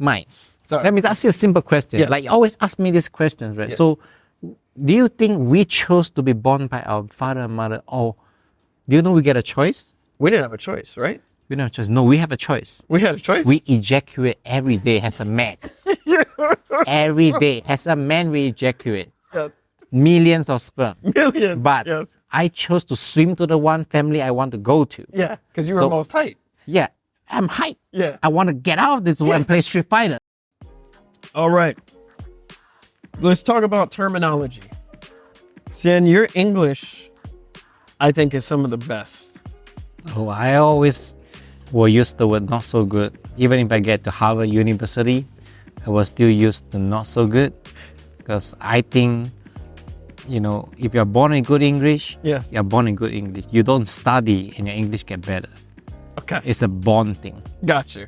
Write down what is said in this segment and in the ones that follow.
Mike, Sorry. let me ask you a simple question. Yeah. Like you always ask me these questions, right? Yeah. So do you think we chose to be born by our father and mother, or do you know we get a choice? We didn't have a choice, right? We don't have a choice. No, we have a choice. We had a choice. We ejaculate every day as a man. Every day as a man we ejaculate. Yeah. Millions of sperm. Million. But yes. I chose to swim to the one family I want to go to. Yeah, because you were So- most height. Yeah, I'm hyped. Yeah. I want to get out of this one and play Street Fighter. All right. Let's talk about terminology. Xian, your English, I think, is some of the best. Oh, I always will use the word not so good. Even if I get to Harvard University, I will still use the not so good. Because I think, you know, if you're born in good English, Yes. you're born in good English. You don't study and your English get better. Okay. It's a born thing. Got you.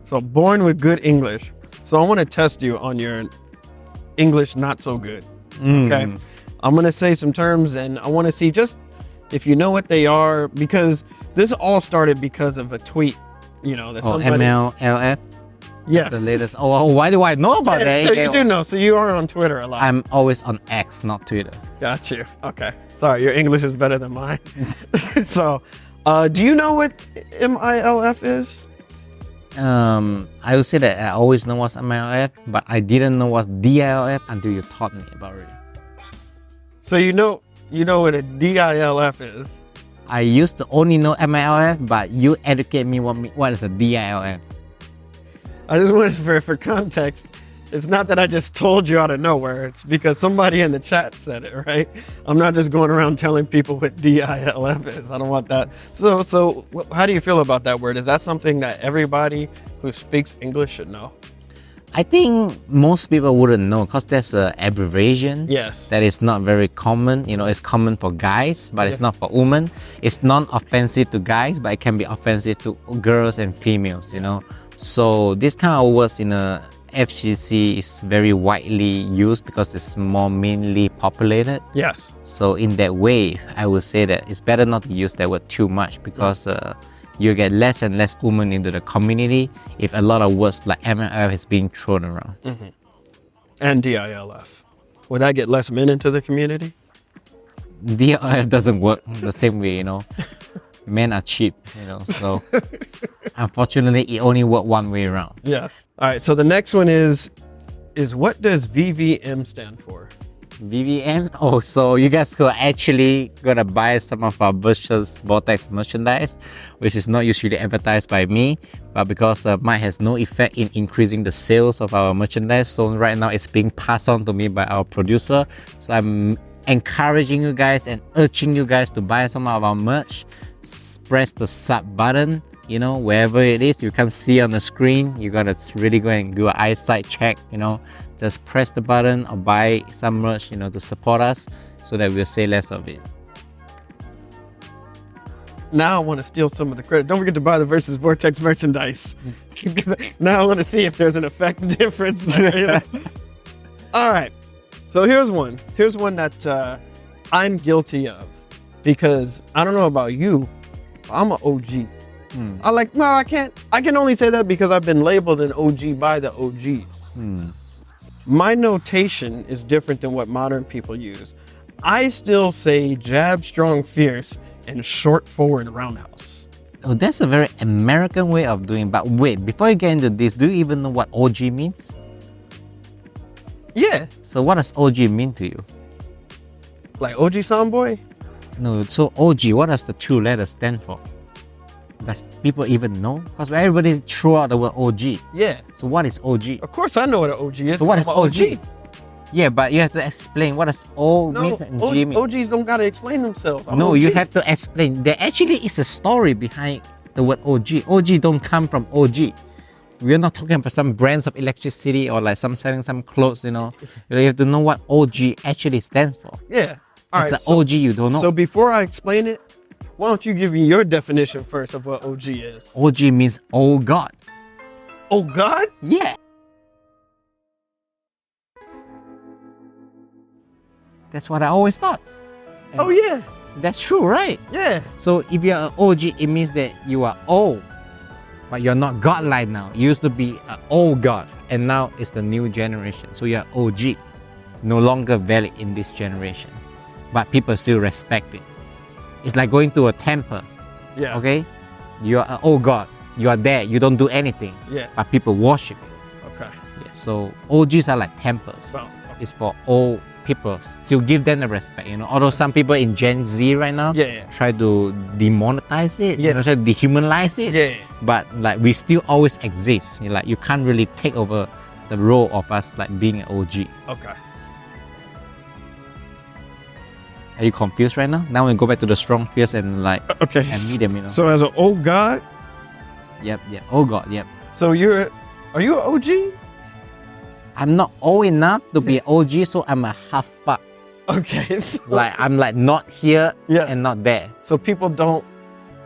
So born with good English. So I want to test you on your English not so good. Okay. I'm going to say some terms and I want to see just if you know what they are, because this all started because of a tweet, you know, that Oh, somebody... MLLF, Yes. the latest. Oh, why do I know about that? So you do know. So you are on Twitter a lot. I'm always on X, not Twitter. Got you. Okay. Sorry, your English is better than mine. So, do you know what MILF is? I would say that I always know what's MILF, but I didn't know what's DILF until you taught me about it. So you know what a DILF is. I used to only know MILF, but you educate me what is a DILF. I just wanted for context. It's not that I just told you out of nowhere. It's because somebody in the chat said it, right? I'm not just going around telling people what DILF is. I don't want that. So how do you feel about that word? Is that something that everybody who speaks English should know? I think most people wouldn't know because there's an abbreviation. Yes. That is not very common. You know, it's common for guys, but it's not for women. It's non-offensive to guys, but it can be offensive to girls and females, you know. So this kind of words in a FGC is very widely used because it's more mainly populated. Yes. So in that way, I would say that it's better not to use that word too much because you get less and less women into the community if a lot of words like MLF is being thrown around. Mm-hmm. And DILF. Would that get less men into the community? DILF doesn't work the same way, you know. Men are cheap, you know, so unfortunately it only works one way around. Yes. All right, so the next one is what does VVM stand for? VVM? Oh, so you guys are actually gonna buy some of our Versusvortex merchandise, which is not usually advertised by me, but because mine has no effect in increasing the sales of our merchandise, so right now it's being passed on to me by our producer. So I'm encouraging you guys and urging you guys to buy some of our merch. Press the sub button, you know, wherever it is. You can see on the screen. You gotta really go and do an eyesight check, you know. Just press the button or buy some merch, you know, to support us so that we'll say less of it. Now I want to steal some of the credit. Don't forget to buy the Versusvortex merchandise. Now I want to see if there's an effect difference there, you know? All right. So here's one. Here's one that I'm guilty of because I don't know about you. I'm an OG. I can only say that because I've been labeled an OG by the OGs. My notation is different than what modern people use. I still say jab, strong, fierce, and short, forward, roundhouse. Oh, that's a very American way of doing. But wait, before you get into this, do you even know what OG means? Yeah. So what does OG mean to you? Like OG Soundboy? No, so OG, what does the two letters stand for? Does people even know? Because everybody threw out the word OG. Yeah. So what is OG? Of course I know what an OG is. So what is I'm OG? Yeah, but you have to explain what does O means and G means. OGs don't gotta explain themselves. I'm No, OG. you have to explain. There actually is a story behind the word OG. OG don't come from OG. We're not talking about some brands of electricity or like some selling some clothes, you know. You have to know what OG actually stands for. Yeah. All It's right. an OG you don't know. So before I explain it, why don't you give me your definition first of what OG is? OG means oh God. Oh God? Yeah. That's what I always thought. And Oh yeah. that's true, right? Yeah. So if you're an OG, it means that you are old, but you're not godlike now. You used to be an old God. and now it's the new generation. So you're OG, no longer valid in this generation, but people still respect it. It's like going to a temple. Yeah. Okay, you are oh God, you are there. You don't do anything. Yeah. But people worship you. Okay. Yeah. So OGs are like temples. So, It's for old people. Still give them the respect. You know, although some people in Gen Z right now yeah. try to demonetize it. Yeah. You know, try to dehumanize it. Yeah. But like we still always exist. You know, like you can't really take over the role of us like being an OG. Okay. Are you confused right now? Now we go back to the strong, fierce, and like Okay. and medium. You know. So as an old god, Yep. Oh God. Yep. so are you an OG? I'm not old enough to be an OG, so I'm a half fuck. Okay. So, Like I'm like not here Yeah. and not there. so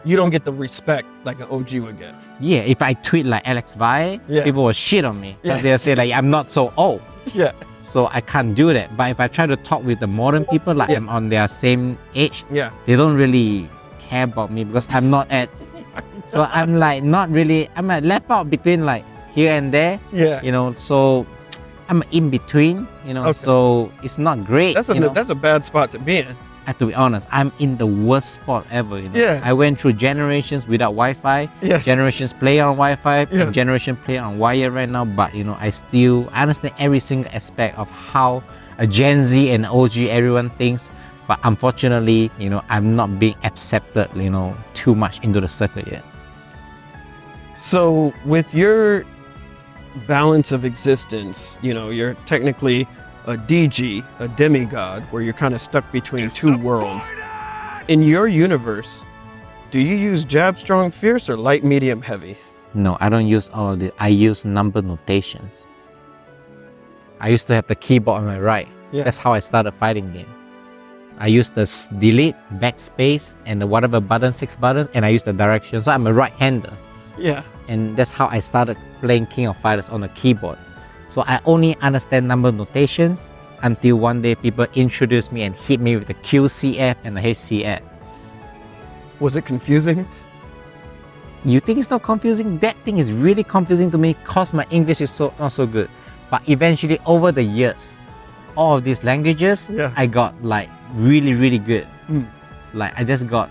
you don't get the respect like an OG would get. Yeah, if I tweet like Alex Vai, Yeah. people will shit on me. Yeah. They'll say like I'm not so old. Yeah. So I can't do that. But if I try to talk with the modern people, like Yeah. I'm on their same age, Yeah. they don't really care about me because I'm not at. So I'm like not really. I'm like left out between like here and there. Yeah. You know, so I'm in between. You know, Okay. so it's not great. That's you know? a bad spot to be in. To be honest, I'm in the worst spot ever. You know? Yeah. I went through generations without Wi-Fi. Yes. Generations play on Wi-Fi. Yeah. And generation play on wired right now. But you know, I understand every single aspect of how a Gen Z and OG everyone thinks. But unfortunately, you know, I'm not being accepted. You know, too much into the circle yet. So with your balance of existence, you know, you're technically a DG, a demigod, where you're kind of stuck between two worlds. In your universe, do you use jab, strong, fierce, or light, medium, heavy? No, I don't use all of it. I use number notations. I used to have the keyboard on my right. Yeah. That's how I started fighting game. I used the delete, backspace, and the whatever button, 6 buttons, and I use the direction. So I'm a right-hander. Yeah. And that's how I started playing King of Fighters on the keyboard. So I only understand number notations until one day people introduced me and hit me with the QCF and the HCF. Was it confusing? You think it's not confusing? That thing is really confusing to me because my English is not so good. But eventually over the years, all of these languages, Yes. I got like really good. Like I just got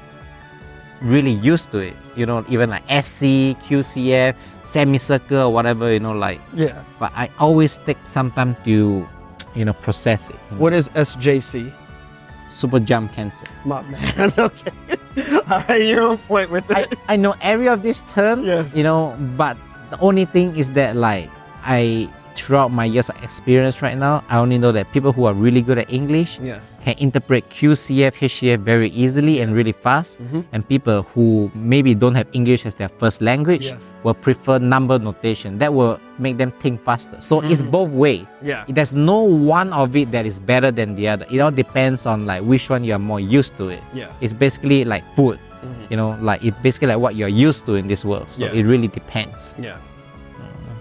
really used to it. You know, even like SC, QCF, semicircle or whatever, you know, like. Yeah. But I always take some time to, you know, process it. You know? What is SJC? Super jump cancel. My man. Okay. All right, you're on point with it. I know every of this term, Yes. you know, but the only thing is that like throughout my years of experience right now, I only know that people who are really good at English Yes. can interpret QCF, HCF very easily and really fast. And people who maybe don't have English as their first language Yes. will prefer number notation. That will make them think faster. So it's both way. Yeah. There's no one of it that is better than the other. It all depends on like which one you are more used to it. Yeah. It's basically like food. You know, like it's basically like what you're used to in this world. So Yeah. it really depends. Yeah.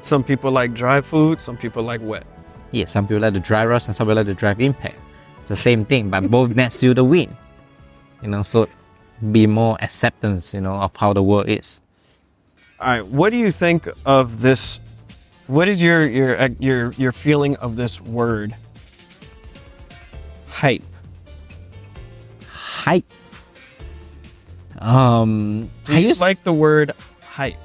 Some people like dry food, some people like wet. Yeah, some people like the dry rush and some people like the drive impact. It's the same thing, but both nets you the win. You know, so be more acceptance, you know, of how the world is. All right, what do you think of this? What is your feeling of this word? Hype. Hype. Do you like the word hype?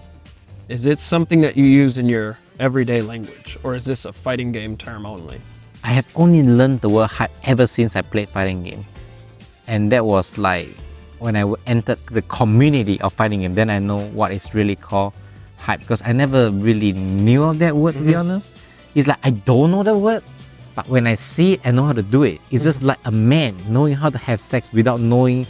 Is it something that you use in your everyday language, or is this a fighting game term only? I have only learned the word hype ever since I played fighting game. And that was like when I entered the community of fighting game, then I know what it's really called hype, because I never really knew of that word, to be honest. It's like I don't know the word, but when I see it, I know how to do it. It's just like a man knowing how to have sex without knowing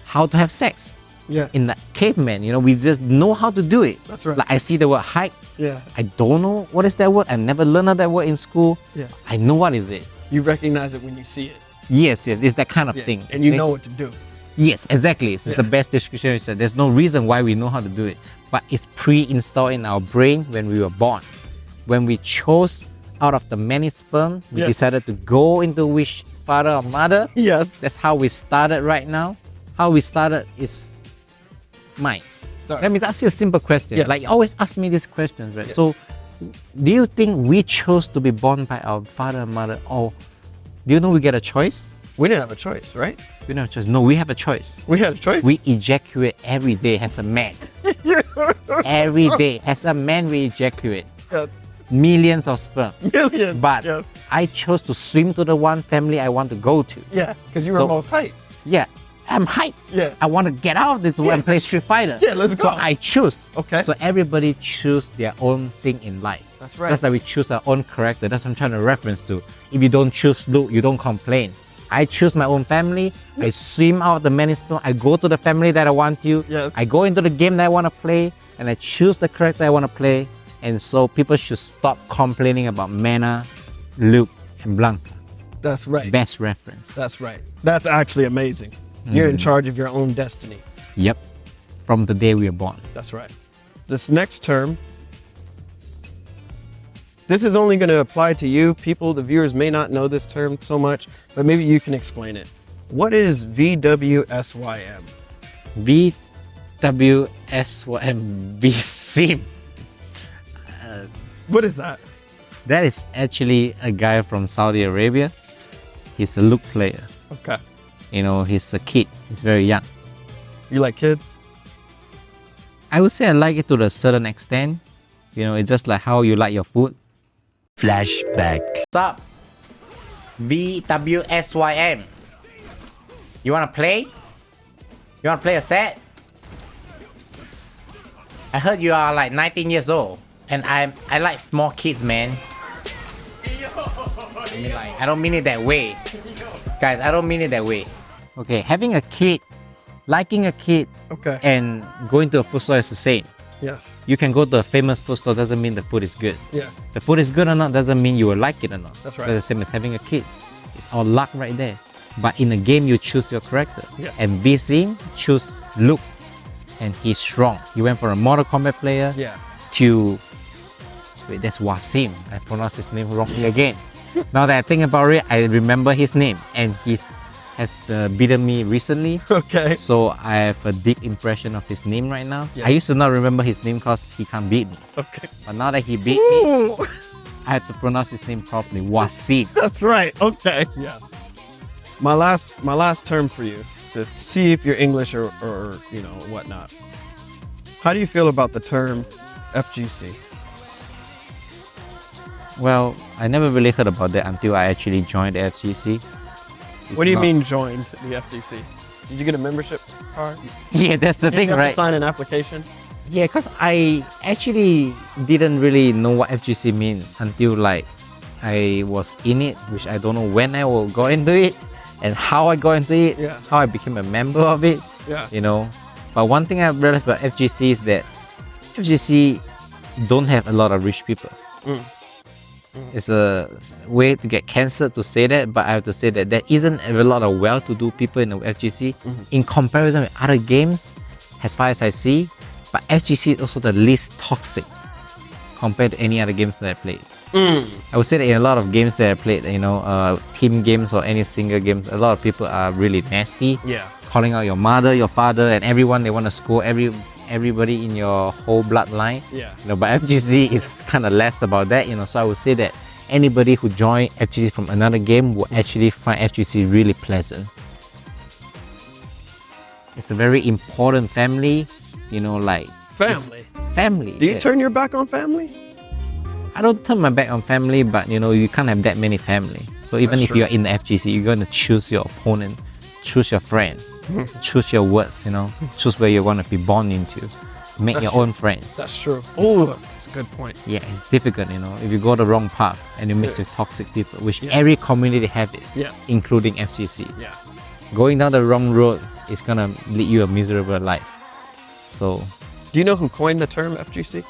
how to have sex. Yeah. In the caveman, you know, we just know how to do it. That's right. Like I see the word hype. Yeah. I don't know what is that word. I never learned that word in school. Yeah. I know what is it. You recognize it when you see it. Yes, it's that kind of Yeah. thing. And you know what to do. Yes, exactly. It's the best description. You said there's no reason why we know how to do it, but it's pre-installed in our brain when we were born. When we chose out of the many sperm, we decided to go into which father or mother. Yes. That's how we started right now. How we started is mine. Sorry. Let me ask you a simple question. Yeah. Like you always ask me these questions, right? So Do you think we chose to be born by our father and mother, or do you know we get a choice? We didn't have a choice, right? We don't have a choice. No, we have a choice. We had a choice. We ejaculate every day as a man. Every day as a man, we ejaculate Yeah, millions of sperm. million. But yes. I chose to swim to the one family I want to go to. Yeah, because you were So- most height. Yeah, I'm hyped. Yeah. I want to get out of this and play Street Fighter. Yeah, let's So go. I choose. Okay. So everybody choose their own thing in life. That's right. Just like we choose our own character. That's what I'm trying to reference to. If you don't choose Luke, you don't complain. I choose my own family. I swim out the many spoon. I go to the family that I want to. Yes. I go into the game that I want to play, and I choose the character I want to play. And so people should stop complaining about Mana, Luke, and Blanca. That's right. Best reference. That's right. That's actually amazing. You're in charge of your own destiny. Yep. From the day we were born. That's right. This next term, this is only going to apply to you. People, the viewers may not know this term so much, but maybe you can explain it. What is VWSYM? VWSYM. What is that? That is actually a guy from Saudi Arabia. He's a Luke player. Okay. You know, he's a kid. He's very young. You like kids? I would say I like it to a certain extent. You know, it's just like how you like your food. Flashback. What's up? VWSYM. You wanna play? You wanna play a set? I heard you are like 19 years old, and I like small kids, man. I don't mean it that way, guys. I don't mean it that way. Okay, having a kid, liking a kid, Okay. and going to a food store is the same. Yes. You can go to a famous food store, doesn't mean the food is good. Yes. The food is good or not doesn't mean you will like it or not. That's right. That's the same as having a kid. It's all luck right there. But in a game, you choose your character. Yeah. And VC choose Luke, and he's strong. He went from a Mortal Kombat player Yeah. to wait. That's Wasim. I pronounced his name wrongly again. Now that I think about it, I remember his name, and he has beaten me recently. Okay. So I have a deep impression of his name right now. Yeah. I used to not remember his name because he can't beat me. Okay. But now that he beat me, I have to pronounce his name properly. Wasim. That's right. Okay. Yes. My last term for you to see if you're English or you know whatnot. How do you feel about the term FGC? Well, I never really heard about that until I actually joined the FGC. What do you mean joined the FGC? Did you get a membership card? Yeah, that's the Did thing, you have to right? sign an application? Yeah, because I actually didn't really know what FGC mean until like I was in it, which I don't know when I will go into it and how I got into it, Yeah. how I became a member of it, Yeah. you know. But one thing I've realized about FGC is that FGC don't have a lot of rich people. It's a way to get cancelled to say that, but I have to say that there isn't a lot of well-to-do people in the FGC in comparison with other games, as far as I see. But FGC is also the least toxic compared to any other games that I played. I would say that in a lot of games that I played, you know, team games or any single games, a lot of people are really nasty, Yeah. calling out your mother, your father, and everyone. They want to score everybody in your whole bloodline. Yeah. You know, but FGC is kind of less about that, you know. So I would say that anybody who joined FGC from another game will actually find FGC really pleasant. It's a very important family, you know, like Family. family. Do you yeah. turn your back on family? I don't turn my back on family, but you know, you can't have that many family. So even That's if true. you're in the FGC, you're going to choose your opponent, choose your friend, choose your words, you know, choose where you want to be born into, make That's your true. own friends. That's true. Oh, that's a good point. Yeah, it's difficult, you know, if you go the wrong path and you mix Yeah. with toxic people, which Yeah. every community have it, Yeah. including FGC. Yeah. Going down the wrong road is gonna lead you a miserable life. So Do you know who coined the term FGC?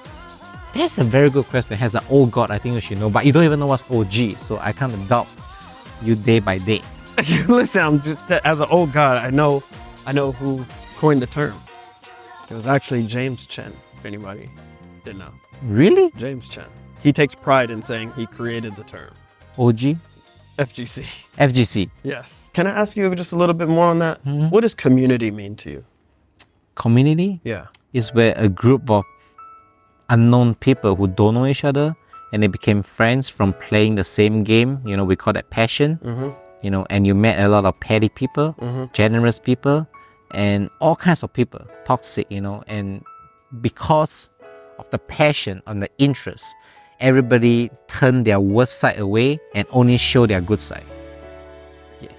that's a very good question. It has an old god, I think you should know, but you don't even know what's OG, so I kind of doubt you day by day. Listen, I'm just, as an old god, I know who coined the term. It was actually James Chen, if anybody didn't know. Really? James Chen. He takes pride in saying he created the term. OG? FGC. FGC. Yes. Can I ask you just a little bit more on that? What does community mean to you? Community Yeah. is where a group of unknown people who don't know each other, and they became friends from playing the same game. You know, we call that passion. You know, and you met a lot of petty people, generous people, and all kinds of people, toxic, you know, and because of the passion and the interest, everybody turned their worst side away and only show their good side. Yeah.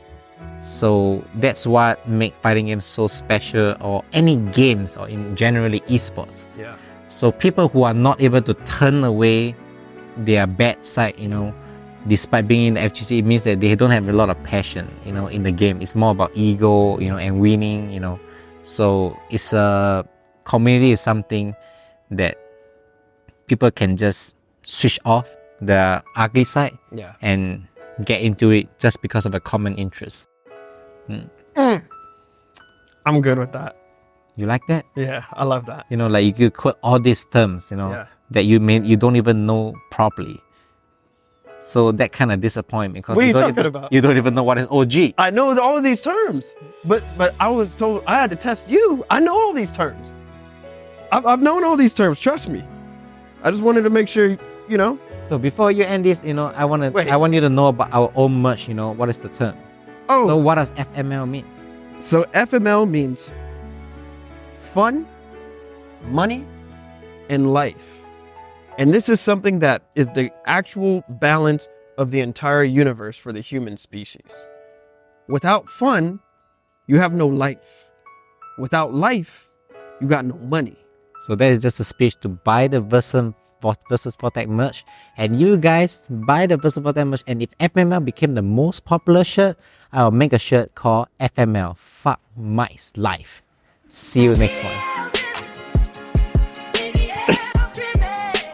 So that's what make fighting games so special, or any games, or in generally esports. Yeah. So people who are not able to turn away their bad side, you know, despite being in the FGC, it means that they don't have a lot of passion, you know, in the game. It's more about ego, you know, and winning, you know. So it's a community is something that people can just switch off the ugly side and get into it just because of a common interest. I'm good with that. You like that? Yeah, I love that. You know, like you could quote all these terms, you know, that you don't even know properly. So that kind of disappoints me because what are you talking about? You don't even know what is OG. I know all of these terms, but I was told I had to test you. I know all these terms. I've known all these terms. Trust me. I just wanted to make sure, you know. So before you end this, you know, I want you to know about our own merch. You know, what is the term? Oh. So what does FML means? So FML means fun, money, and life. And this is something that is the actual balance of the entire universe for the human species. Without fun, you have no life. Without life, you got no money. So that is just a speech to buy the Versusvortex merch. And you guys buy the Versusvortex merch. And if FML became the most popular shirt, I'll make a shirt called FML Fuck Mike's Life. See you next one.